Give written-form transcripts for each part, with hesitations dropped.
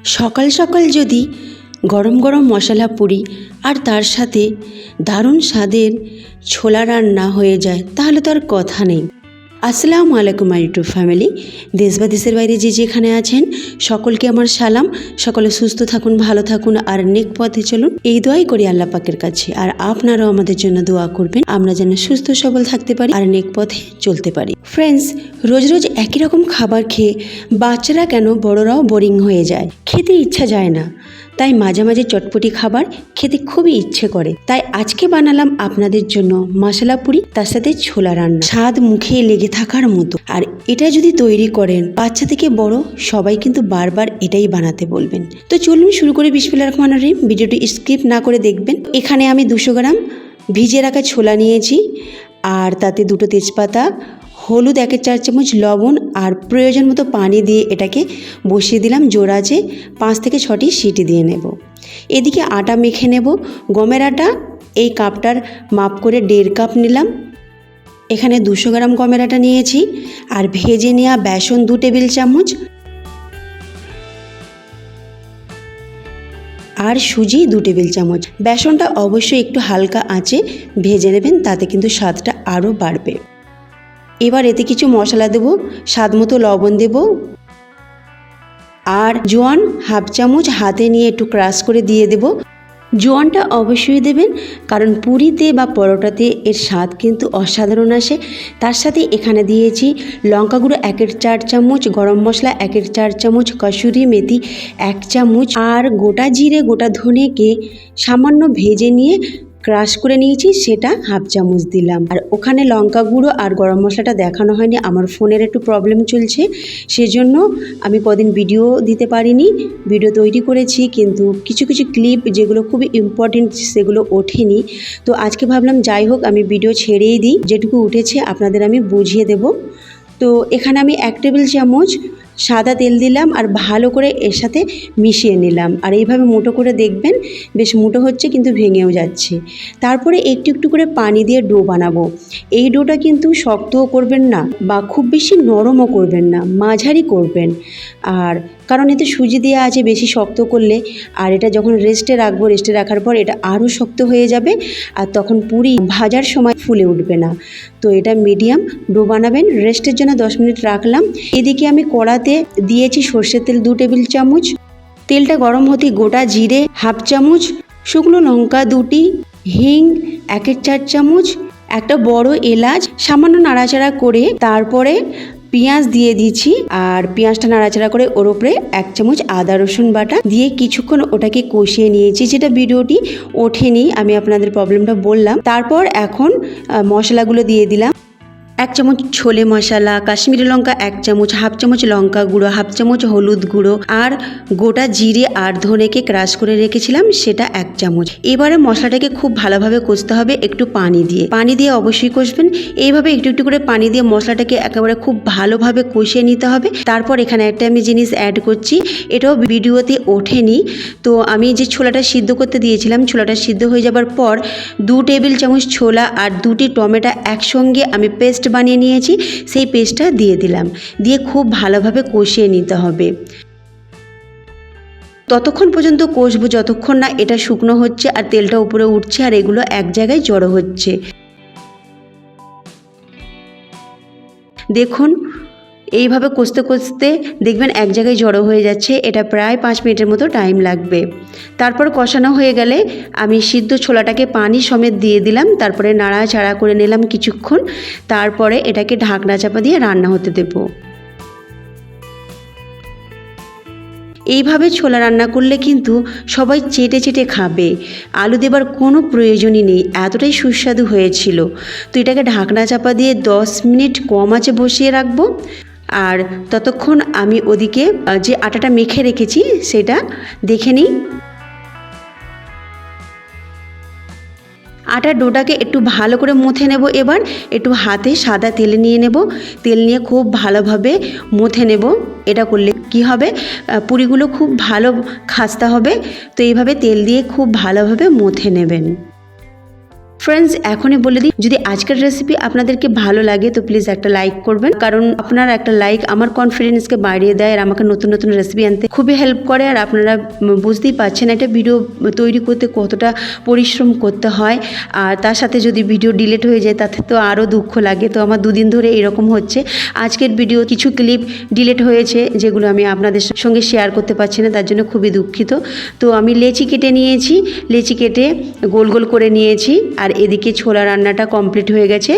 সকাল সকাল যদি গরম গরম মশলা পুরি আর তার সাথে দারুণ স্বাদের ছোলা রান্না হয়ে যায় তাহলে তো আর কথা নেই। আসসালামু আলাইকুম মাই ইউটিউব ফ্যামিলি। দেশ বা দেশের বাইরে যে যেখানে আছেন সকলকে আমার সালাম। সকলে সুস্থ থাকুন, ভালো থাকুন আর নেক পথে চলুন, এই দোয়াই করি আল্লাহ পাকের কাছে। আর আপনারাও আমাদের জন্য দোয়া করবেন, আমরা যেন সুস্থ সবল থাকতে পারি আর নেক পথে চলতে পারি। ফ্রেন্ডস, রোজ রোজ একই রকম খাবার খেয়ে বাচ্চারা কেন বড়রাও বোরিং হয়ে যায়, খেতে ইচ্ছা যায় না। তাই মাঝে মাঝে চটপটি খাবার খেতে খুবই ইচ্ছে করে। তাই আজকে বানালাম আপনাদের জন্য মশলা পুরি, তার সাথে ছোলা রান্না। স্বাদ মুখে লেগে থাকার মতো। আর এটা যদি তৈরি করেন, বাচ্চা থেকে বড় সবাই কিন্তু বারবার এটাই বানাতে বলবেন। তো চলুন শুরু করে বিসমিল্লাহির রহমানির রহিম। ভিডিওটি স্কিপ না করে দেখবেন। এখানে আমি 200 গ্রাম ভিজিয়ে রাখা ছোলা নিয়েছি, আর তাতে 2টো তেজপাতা, হলুদ 1/4 চামচ, লবণ আর প্রয়োজন মতো পানি দিয়ে এটাকে বসিয়ে দিলাম জোর আঁচে। 5 থেকে 6টি সিটি দিয়ে নেব। এদিকে আটা মেখে নেব। গমের আটা এই কাপটার মাপ করে 1.5 কাপ নিলাম। এখানে 200 গ্রাম গমের আটা নিয়েছি। আর ভেজে নেওয়া বেসন 2 টেবিল চামচ, আর সুজি 2 টেবিল চামচ। বেসনটা অবশ্যই একটু হালকা আঁচে ভেজে নেবেন, তাতে কিন্তু স্বাদটা আরও বাড়বে। এবার এতে কিছু মশলা দেব। স্বাদ মতো লবণ দেব, আর জোয়ান 1/2 চামচ হাতে নিয়ে একটু ক্রাশ করে দিয়ে দেব। জোয়ানটা অবশ্যই দেবেন, কারণ পুরিতে বা পরোটাতে এর স্বাদ কিন্তু অসাধারণ আসে। তার সাথে এখানে দিয়েছি লঙ্কা গুঁড়ো 1/4 চামচ, গরম মশলা 1/4 চামচ, কসুরি মেথি 1 চামচ, আর গোটা জিরে গোটা ধনেকে সামান্য ভেজে নিয়ে ক্রাশ করে নিয়েছি, সেটা 1/2 চামচ দিলাম। আর ওখানে লঙ্কা গুঁড়ো আর গরম মশলাটা দেখানো হয়নি, আমার ফোনের একটু প্রবলেম চলছে, সেজন্য আমি কদিন ভিডিও দিতে পারিনি। ভিডিও তৈরি করেছি, কিন্তু কিছু কিছু ক্লিপ যেগুলো খুবই ইম্পর্টেন্ট সেগুলো ওঠেনি। তো আজকে ভাবলাম যাই হোক আমি ভিডিও ছেড়েই দিই, যেটুকু উঠেছে আপনাদের আমি বুঝিয়ে দেব। তো এখানে আমি 1 টেবিল চামচ সাদা তেল দিলাম, আর ভালো করে এর সাথে মিশিয়ে নিলাম। আর এইভাবে মুঠো করে দেখবেন, বেশ মুঠো হচ্ছে কিন্তু ভেঙেও যাচ্ছে। তারপরে একটু একটু করে পানি দিয়ে ডো বানাবো। এই ডোটা কিন্তু শক্তও করবেন না বা খুব বেশি নরমও করবেন না, মাঝারি করবেন। আর কারণ এতে সুজি দেওয়া আছে, বেশি শক্ত করলে আর এটা যখন রেস্টে রাখবো, রেস্টে রাখার পর এটা আরও শক্ত হয়ে যাবে, আর তখন পুরি ভাজার সময় ফুলে উঠবে না। তো এটা মিডিয়াম ডো বানাবেন। রেস্টের জন্য 10 মিনিট রাখলাম। এদিকে আমি কড়াতে দিয়েছি সর্ষের তেল 2 টেবিল চামচ। তেলটা গরম হতে গোটা জিরে 1/2 চামচ, শুকনো লঙ্কা 2টি, হিং 1/4 চামচ, একটা বড় এলাচ সামান্য নাড়াচাড়া করে তারপরে পেঁয়াজ দিয়ে দিচ্ছি। আর পেঁয়াজটা নাড়াচাড়া করে ওর উপরে 1 চামচ আদা রসুন বাটা দিয়ে কিছুক্ষণ ওটাকে কষিয়ে নিয়েছি, যেটা ভিডিওটি ওঠেনি, আমি আপনাদের প্রবলেমটা বললাম। তারপর এখন মশলাগুলো দিয়ে দিলাম। 1 চামচ ছোলে মশলা, কাশ্মীরি লঙ্কা 1 চামচ, 1/2 চামচ লঙ্কা গুঁড়ো, 1/2 চামচ হলুদ গুঁড়ো, আর গোটা জিরে আর ধনেকে ক্রাশ করে রেখেছিলাম সেটা 1 চামচ। এবারে মশলাটাকে খুব ভালোভাবে কষতে হবে একটু পানি দিয়ে অবশ্যই কষবেন। এইভাবে একটু একটু করে পানি দিয়ে মশলাটাকে একেবারে খুব ভালোভাবে কষিয়ে নিতে হবে। তারপর এখানে একটা আমি জিনিস অ্যাড করছি, এটাও ভিডিওতে ওঠেনি। তো আমি যে ছোলাটা সিদ্ধ করতে দিয়েছিলাম, ছোলাটা সিদ্ধ হয়ে যাবার পর 2 টেবিল চামচ ছোলা আর 2টি টমেটো একসঙ্গে আমি পেস্ট বানিয়ে নিয়েছি, সেই পেস্টটা দিয়ে দিলাম। দিয়ে খুব ভালোভাবে কষিয়ে নিতে হবে। ততক্ষণ পর্যন্ত কষবো যতক্ষণ না এটা শুকনো হচ্ছে আর তেলটা উপরে উঠছে আর এগুলো এক জায়গায় জড়ো হচ্ছে। দেখুন এইভাবে কষতে কষতে দেখবেন এক জায়গায় জড়ো হয়ে যাচ্ছে। এটা প্রায় 5 মিনিটের মতো টাইম লাগবে। তারপর কষানো হয়ে গেলে আমি সিদ্ধ ছোলাটাকে পানি সমেত দিয়ে দিলাম। তারপরে নাড়াচাড়া করে নিলাম কিছুক্ষণ। তারপরে এটাকে ঢাকনা চাপা দিয়ে রান্না হতে দেব। এইভাবে ছোলা রান্না করলে কিন্তু সবাই চেটে চেটে খাবে, আলু দেবার কোনো প্রয়োজনই নেই, এতটাই সুস্বাদু হয়েছিল। তো এটাকে ঢাকনা চাপা দিয়ে 10 মিনিট কম আঁচে বসিয়ে রাখবো। আর ততক্ষণ আমি ওদিকে যে আটাটা মেখে রেখেছি সেটা দেখে নিই। আটার ডোটাকে একটু ভালো করে মুথে নেব। এবার একটু হাতে সাদা তেল নিয়ে নেব, তেল নিয়ে খুব ভালোভাবে মুথে নেব। এটা করলে কি হবে, পুরিগুলো খুব ভালো খাস্তা হবে। তো এইভাবে তেল দিয়ে খুব ভালোভাবে মুথে নেবেন। ফ্রেন্ডস এখনই বলে দিই, যদি আজকের রেসিপি আপনাদেরকে ভালো লাগে তো প্লিজ একটা লাইক করবেন, কারণ আপনার একটা লাইক আমার কনফিডেন্সকে বাড়িয়ে দেয় আর আমাকে নতুন নতুন রেসিপি আনতে খুবই হেল্প করে। আর আপনারা বুঝতেই পারছেন একটা ভিডিও তৈরি করতে কতটা পরিশ্রম করতে হয়, আর তার সাথে যদি ভিডিও ডিলিট হয়ে যায় তাতে তো আরও দুঃখ লাগে। তো আমার দুদিন ধরে এরকম হচ্ছে। আজকের ভিডিও কিছু ক্লিপ ডিলিট হয়েছে যেগুলো আমি আপনাদের সঙ্গে শেয়ার করতে পারছি না, তার জন্য খুবই দুঃখিত। তো আমি লেচি কেটে নিয়েছি, লেচি কেটে গোল গোল করে নিয়েছি। আর এদিকে ছোলা রান্নাটা কমপ্লিট হয়ে গেছে।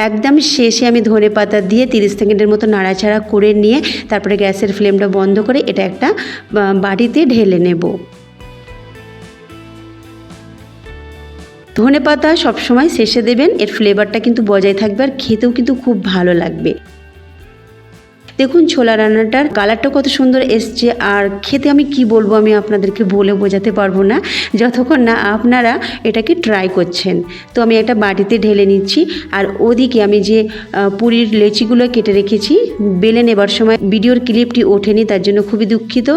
একদম শেষে আমি ধনেপাতা দিয়ে 30 সেকেন্ডের মতো নাড়াচাড়া করে নিয়ে তারপরে গ্যাসের ফ্লেমটা বন্ধ করে এটা একটা বাটিতে ঢেলে নেব। ধনেপাতা সবসময় শেষে দেবেন, এর ফ্লেভারটা কিন্তু বজায় থাকবে আর খেতেও কিন্তু খুব ভালো লাগবে। দেখুন ছোলা রান্নাটার কালারটা কত সুন্দর এসছে, আর খেতে আমি কি বলবো, আমি আপনাদেরকে বলে বোঝাতে পারবো না যতক্ষণ না আপনারা এটাকে ট্রাই করছেন। তো আমি একটা বাটিতে ঢেলে নিচ্ছি। আর ওদিকে আমি যে পুরীর লেচিগুলো কেটে রেখেছি, বেলে নেবার সময় ভিডিওর ক্লিপটি ওঠেনি, তার জন্য খুবই দুঃখিত।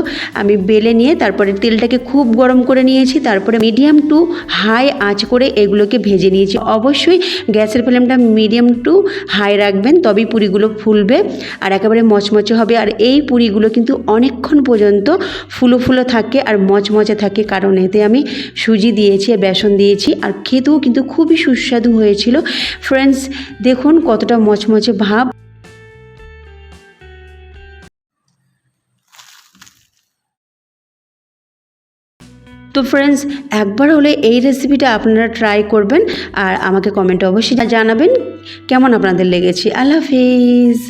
আমি বেলে নিয়ে তারপরে তেলটাকে খুব গরম করে নিয়েছি, তারপরে মিডিয়াম টু হাই আঁচ করে এগুলোকে ভেজে নিয়েছি। অবশ্যই গ্যাসের ফ্লেমটা মিডিয়াম টু হাই রাখবেন, তবেই পুরিগুলো ফুলবে আর একেবারে মচমচে হবে। আর এই পুরিগুলো কিন্তু অনেকক্ষণ পর্যন্ত ফুলো ফুলো থাকে আর মচমচে থাকে, কারণ এতে আমি সুজি দিয়েছি আর বেসন দিয়েছি। আর খেতেও কিন্তু খুবই সুস্বাদু হয়েছিল। ফ্রেন্ডস দেখুন কতটা মচমচে ভাব। তো ফ্রেন্ডস একবার হলে এই রেসিপিটা আপনারা ট্রাই করবেন আর আমাকে কমেন্টে অবশ্যই জানাবেন কেমন আপনাদের লেগেছে। আল্লাহ হাফিজ।